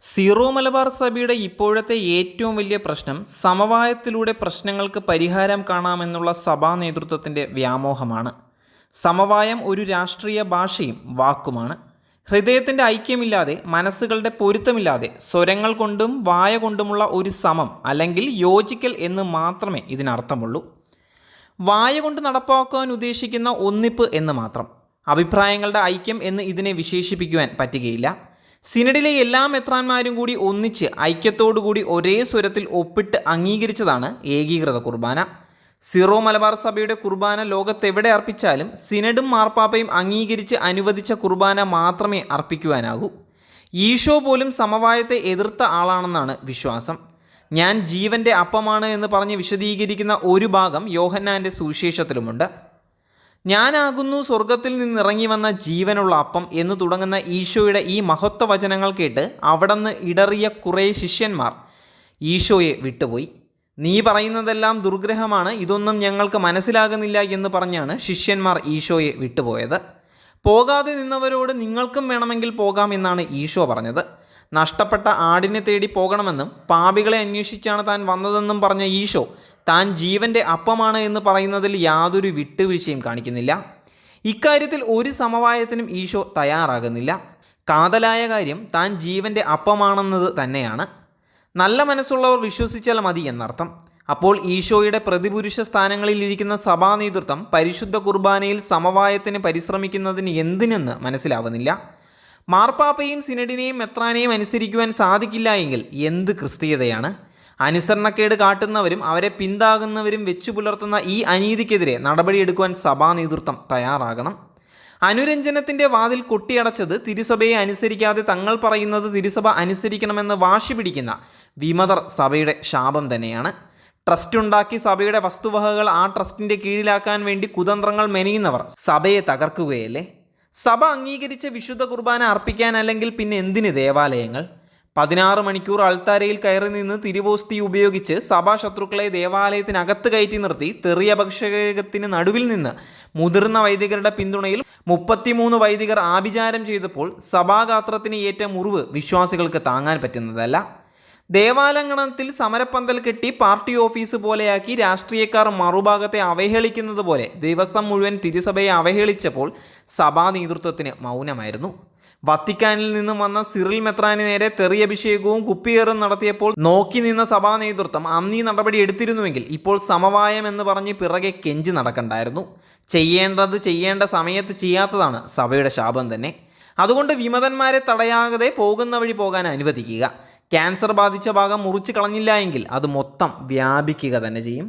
Zero Malabar സഭയുടെ ഇപ്പോഴത്തെ ഏറ്റവും വലിയ പ്രശ്നം സമവായത്തിലൂടെ പ്രശ്നങ്ങൾക്ക് പരിഹാരം കാണാമെന്നുള്ള സഭാ നേതൃത്വത്തിൻ്റെ വ്യാമോഹമാണ്. സമവായം ഒരു രാഷ്ട്രീയ ഭാഷയും വാക്കുമാണ്. ഹൃദയത്തിൻ്റെ ഐക്യമില്ലാതെ, മനസ്സുകളുടെ പൊരുത്തമില്ലാതെ, സ്വരങ്ങൾ കൊണ്ടും വായ കൊണ്ടുമുള്ള ഒരു സമം അല്ലെങ്കിൽ യോജിക്കൽ എന്ന് മാത്രമേ ഇതിനർത്ഥമുള്ളൂ. വായ കൊണ്ട് നടപ്പാക്കുവാൻ ഉദ്ദേശിക്കുന്ന ഒന്നിപ്പ് എന്ന് മാത്രം. അഭിപ്രായങ്ങളുടെ ഐക്യം എന്ന് ഇതിനെ വിശേഷിപ്പിക്കുവാൻ പറ്റുകയില്ല. സിനഡിലെ എല്ലാ മെത്രാന്മാരും കൂടി ഒന്നിച്ച് ഐക്യത്തോടുകൂടി ഒരേ സ്വരത്തിൽ ഒപ്പിട്ട് അംഗീകരിച്ചതാണ് ഏകീകൃത കുർബാന. സീറോ മലബാർ സഭയുടെ കുർബാന ലോകത്തെവിടെ അർപ്പിച്ചാലും സിനഡും മാർപ്പാപ്പയും അംഗീകരിച്ച് അനുവദിച്ച കുർബാന മാത്രമേ അർപ്പിക്കുവാനാകൂ. ഈശോ പോലും സമവായത്തെ എതിർത്ത ആളാണെന്നാണ് വിശ്വാസം. ഞാൻ ജീവൻ്റെ അപ്പമാണ് എന്ന് പറഞ്ഞ് വിശദീകരിക്കുന്ന ഒരു ഭാഗം യോഹന്നാൻ്റെ സുവിശേഷത്തിലുമുണ്ട്. ഞാനാകുന്നു സ്വർഗത്തിൽ നിന്നിറങ്ങി വന്ന ജീവനുള്ള അപ്പം എന്ന് തുടങ്ങുന്ന ഈശോയുടെ ഈ മഹത്വ വചനങ്ങൾ കേട്ട് അവിടുന്ന് ഇടറിയ കുറേ ശിഷ്യന്മാർ ഈശോയെ വിട്ടുപോയി. നീ പറയുന്നതെല്ലാം ദുർഗ്രഹമാണ്, ഇതൊന്നും ഞങ്ങൾക്ക് മനസ്സിലാകുന്നില്ല എന്ന് പറഞ്ഞാണ് ശിഷ്യന്മാർ ഈശോയെ വിട്ടുപോയത്. പോകാതെ നിന്നവരോട് നിങ്ങൾക്കും വേണമെങ്കിൽ പോകാം എന്നാണ് ഈശോ പറഞ്ഞത്. നഷ്ടപ്പെട്ട ആടിനെ തേടി പോകണമെന്നും പാപികളെ അന്വേഷിച്ചാണ് താൻ വന്നതെന്നും പറഞ്ഞ ഈശോ താൻ ജീവൻ്റെ അപ്പമാണ് എന്ന് പറയുന്നതിൽ യാതൊരു വിട്ടുവീഴ്ചയും കാണിക്കുന്നില്ല. ഇക്കാര്യത്തിൽ ഒരു സമവായത്തിനും ഈശോ തയ്യാറാകുന്നില്ല. കാതലായ കാര്യം താൻ ജീവൻ്റെ അപ്പമാണെന്നത് തന്നെയാണ്. നല്ല മനസ്സുള്ളവർ വിശ്വസിച്ചാൽ മതി എന്നർത്ഥം. അപ്പോൾ ഈശോയുടെ പ്രതിപുരുഷ സ്ഥാനങ്ങളിൽ ഇരിക്കുന്ന സഭാ നേതൃത്വം പരിശുദ്ധ കുർബാനയിൽ സമവായത്തിന് പരിശ്രമിക്കുന്നതിന് എന്തിനെന്ന് മനസ്സിലാവുന്നില്ല. മാർപ്പാപ്പയും സിനഡിനെയും മെത്രാനെയും അനുസരിക്കുവാൻ സാധിക്കില്ല എങ്കിൽ എന്ത് ക്രിസ്തീയതയാണ്? അനുസരണക്കേട് കാട്ടുന്നവരും അവരെ പിന്താകുന്നവരും വെച്ചു പുലർത്തുന്ന ഈ അനീതിക്കെതിരെ നടപടിയെടുക്കുവാൻ സഭാ നേതൃത്വം തയ്യാറാകണം. അനുരഞ്ജനത്തിൻ്റെ വാതിൽ കൊട്ടിയടച്ചത് തിരുസഭയെ അനുസരിക്കാതെ തങ്ങൾ പറയുന്നത് തിരുസഭ അനുസരിക്കണമെന്ന് വാശി പിടിക്കുന്ന വിമതർ സഭയുടെ ശാപം തന്നെയാണ്. ട്രസ്റ്റ് ഉണ്ടാക്കി സഭയുടെ വസ്തുവകകൾ ആ ട്രസ്റ്റിൻ്റെ കീഴിലാക്കാൻ വേണ്ടി കുതന്ത്രങ്ങൾ മെനയുന്നവർ സഭയെ തകർക്കുകയല്ലേ? സഭ അംഗീകരിച്ച വിശുദ്ധ കുർബാന അർപ്പിക്കാനല്ലെങ്കിൽ പിന്നെ എന്തിന് ദേവാലയങ്ങൾ? 16 മണിക്കൂർ അൾത്താരയിൽ കയറി നിന്ന് തിരുവോസ്തി ഉപയോഗിച്ച് സഭാശത്രുക്കളെ ദേവാലയത്തിനകത്ത് കയറ്റി നിർത്തി തെറിയപക്ഷകത്തിന് നടുവിൽ നിന്ന് മുതിർന്ന വൈദികരുടെ പിന്തുണയിൽ 33 വൈദികർ ആഭിചാരം ചെയ്തപ്പോൾ സഭാഗാത്രത്തിന് ഏറ്റ മുറിവ് വിശ്വാസികൾക്ക് താങ്ങാൻ പറ്റുന്നതല്ല. ദേവാലയത്തിൽ സമരപ്പന്തൽ കെട്ടി പാർട്ടി ഓഫീസ് പോലെയാക്കി രാഷ്ട്രീയക്കാർ മറുഭാഗത്തെ അവഹേളിക്കുന്നത് പോലെ ദിവസം മുഴുവൻ തിരുസഭയെ അവഹേളിച്ചപ്പോൾ സഭാ നേതൃത്വത്തിന് മൗനമായിരുന്നു. വത്തിക്കാനിൽ നിന്നും വന്ന സിറിൽ മെത്രാന് നേരെ തെറിയഭിഷേകവും കുപ്പിയേറും നടത്തിയപ്പോൾ നോക്കി നിന്ന സഭാ നേതൃത്വം അന്നീ നടപടി എടുത്തിരുന്നുവെങ്കിൽ ഇപ്പോൾ സമവായം എന്ന് പറഞ്ഞ് പിറകെ കെഞ്ചി നടക്കണ്ടായിരുന്നു. ചെയ്യേണ്ടത് ചെയ്യേണ്ട സമയത്ത് ചെയ്യാത്തതാണ് സഭയുടെ ശാപം തന്നെ. അതുകൊണ്ട് വിമതന്മാരെ തടയാതെ പോകുന്ന വഴി പോകാൻ അനുവദിക്കുക. ക്യാൻസർ ബാധിച്ച ഭാഗം മുറിച്ച് കളഞ്ഞില്ല എങ്കിൽ അത് മൊത്തം വ്യാപിക്കുക തന്നെ ചെയ്യും.